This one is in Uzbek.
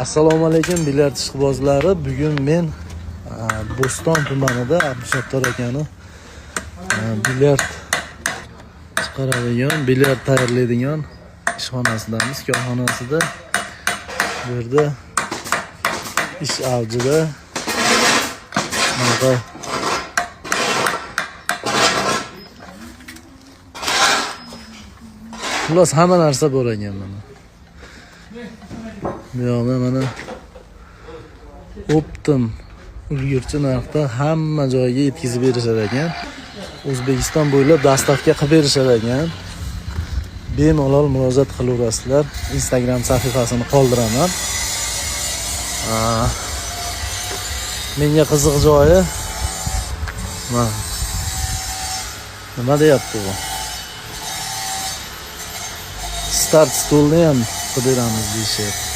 Assalomu alaykum bilyard ishqibozlari. Bugun men Bo'ston tumanida Abdusattor akani bilyard chiqaradigan, bilyard tayyorlaydigan ishxonasidamiz, korxonasida. Bu yerda ish avjida. Mana xullas hamma narsa bor ekan mana. Bu yoqda mana optim ulgurji narxda hamma joyga yetkazib berishar ekan. O'zbekiston bo'ylab dastavka qilib berishar ekan. Bemalol murojaat qilaverasizlar. Instagram sahifasini qoldiraman. Menga qiziq joyi mana nima deyapti bu? Start stulni ham qilib beramiz deyishyapti.